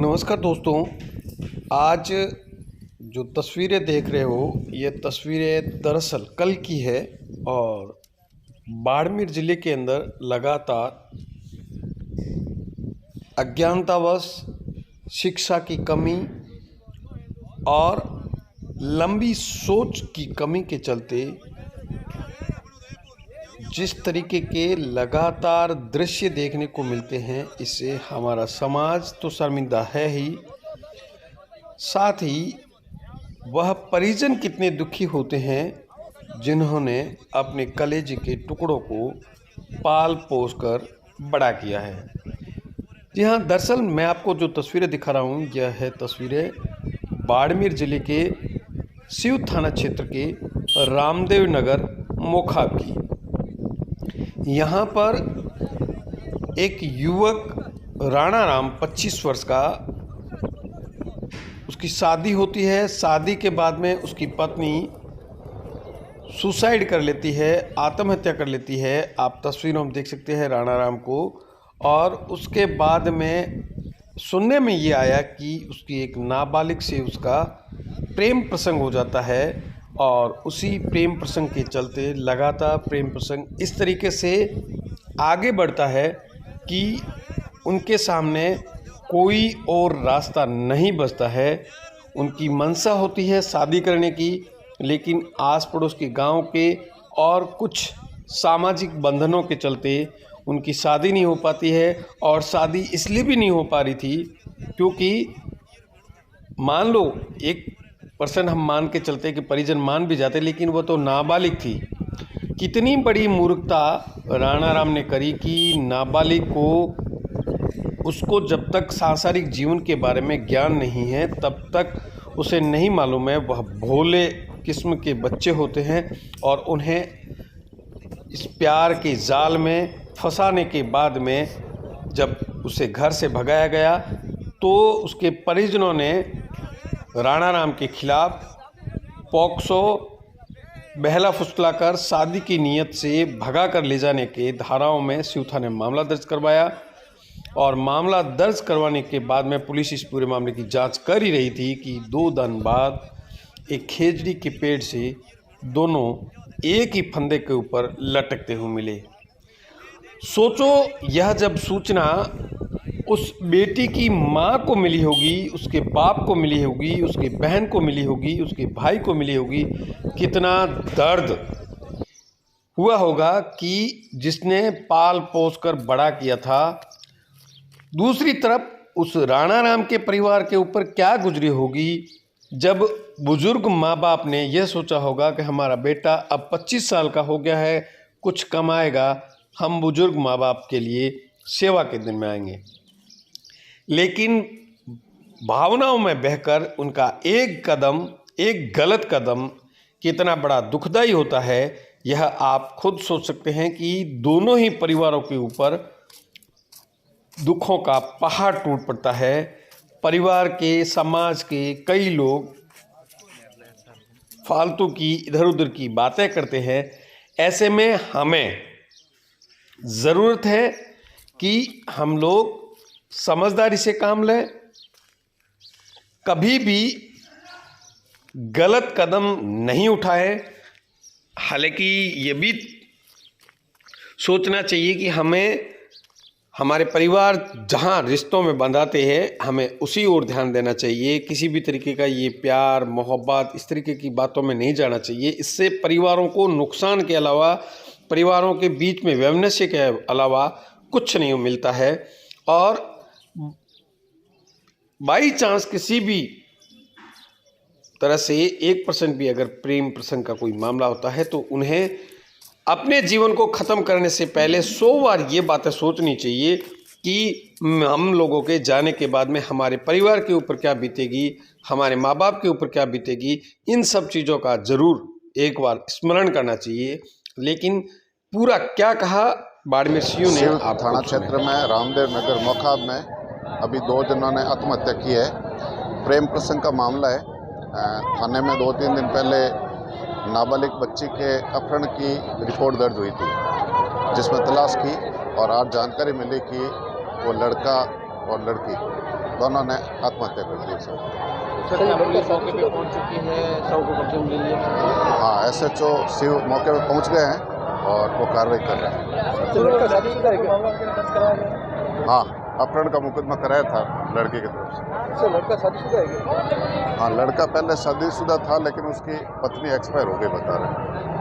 नमस्कार दोस्तों। आज जो तस्वीरें देख रहे हो ये तस्वीरें दरअसल कल की है और बाड़मेर ज़िले के अंदर लगातार अज्ञानतावश, शिक्षा की कमी और लंबी सोच की कमी के चलते जिस तरीके के लगातार दृश्य देखने को मिलते हैं, इससे हमारा समाज तो शर्मिंदा है ही, साथ ही वह परिजन कितने दुखी होते हैं जिन्होंने अपने कलेजे के टुकड़ों को पाल पोस कर बड़ा किया है। जी हाँ, दरअसल मैं आपको जो तस्वीरें दिखा रहा हूँ यह है तस्वीरें बाड़मेर ज़िले के सिव थाना क्षेत्र के रामदेव नगर मोखाब की। यहाँ पर एक युवक राणा राम 25 वर्ष का, उसकी शादी होती है। शादी के बाद में उसकी पत्नी सुसाइड कर लेती है, आत्महत्या कर लेती है। आप तस्वीरों में देख सकते हैं राणा राम को। और उसके बाद में सुनने में ये आया कि उसकी एक नाबालिग से उसका प्रेम प्रसंग हो जाता है और उसी प्रेम प्रसंग के चलते लगातार प्रेम प्रसंग इस तरीके से आगे बढ़ता है कि उनके सामने कोई और रास्ता नहीं बचता है। उनकी मंशा होती है शादी करने की, लेकिन आस पड़ोस के गांव के और कुछ सामाजिक बंधनों के चलते उनकी शादी नहीं हो पाती है। और शादी इसलिए भी नहीं हो पा रही थी क्योंकि मान लो 1% हम मान के चलते कि परिजन मान भी जाते, लेकिन वो तो नाबालिग थी। कितनी बड़ी मूर्खता राणा राम ने करी कि नाबालिग को, उसको जब तक सांसारिक जीवन के बारे में ज्ञान नहीं है तब तक उसे नहीं मालूम है वह भोले किस्म के बच्चे होते हैं। और उन्हें इस प्यार के जाल में फंसाने के बाद में जब उसे घर से भगाया गया तो उसके परिजनों ने राणा राम के खिलाफ पॉक्सो, बहला फुसलाकर शादी की नीयत से भगा कर ले जाने के धाराओं में सिव थाने में मामला दर्ज करवाया। और मामला दर्ज करवाने के बाद में पुलिस इस पूरे मामले की जांच कर ही रही थी कि 2 दिन बाद एक खेजड़ी के पेड़ से दोनों एक ही फंदे के ऊपर लटकते हुए मिले। सोचो, यह जब सूचना उस बेटी की माँ को मिली होगी, उसके बाप को मिली होगी, उसकी बहन को मिली होगी, उसके भाई को मिली होगी, कितना दर्द हुआ होगा कि जिसने पाल पोस कर बड़ा किया था। दूसरी तरफ उस राणा राम के परिवार के ऊपर क्या गुजरी होगी जब बुजुर्ग माँ बाप ने यह सोचा होगा कि हमारा बेटा अब 25 साल का हो गया है, कुछ कमाएगा, हम बुजुर्ग माँ बाप के लिए सेवा के दिन में आएंगे। लेकिन भावनाओं में बहकर उनका एक कदम, एक गलत कदम कितना बड़ा दुखदाई होता है, यह आप खुद सोच सकते हैं कि दोनों ही परिवारों के ऊपर दुखों का पहाड़ टूट पड़ता है। परिवार के, समाज के कई लोग फालतू की इधर उधर की बातें करते हैं। ऐसे में हमें ज़रूरत है कि हम लोग समझदारी से काम लें, कभी भी गलत कदम नहीं उठाएं। हालांकि ये भी सोचना चाहिए कि हमें हमारे परिवार जहाँ रिश्तों में बंधाते हैं हमें उसी ओर ध्यान देना चाहिए। किसी भी तरीके का ये प्यार, मोहब्बत, इस तरीके की बातों में नहीं जाना चाहिए। इससे परिवारों को नुकसान के अलावा, परिवारों के बीच में वैमनस्य के अलावा कुछ नहीं मिलता है। और बाई चांस किसी भी तरह से 1% भी अगर प्रेम प्रसंग का कोई मामला होता है तो उन्हें अपने जीवन को ख़त्म करने से पहले 100 बार ये बातें सोचनी चाहिए कि हम लोगों के जाने के बाद में हमारे परिवार के ऊपर क्या बीतेगी, हमारे माँ बाप के ऊपर क्या बीतेगी। इन सब चीज़ों का ज़रूर एक बार स्मरण करना चाहिए। लेकिन पूरा क्या कहा बाड़मेर सीओ ने, आप थाना क्षेत्र में रामदेव नगर मोखाब में अभी 2 जनों ने आत्महत्या की है। प्रेम प्रसंग का मामला है। थाने में 2-3 दिन पहले नाबालिग बच्ची के अपहरण की रिपोर्ट दर्ज हुई थी, जिसमें तलाश की और आज जानकारी मिली कि वो लड़का और लड़की दोनों ने आत्महत्या कर ली सर। पुलिस मौके पे पहुंच चुकी है, शव को कब्जे में ले लिया। हाँ, SHO शिव मौके पे पहुंच गए हैं और वो कार्रवाई कर रहे हैं। लड़का शादीशुदा है क्या? हाँ, अपहरण का मुकदमा कराया था लड़की की तरफ से। सर लड़का शादीशुदा है क्या? हाँ, लड़का पहले शादीशुदा था लेकिन उसकी पत्नी एक्सपायर हो गई बता रहे हैं।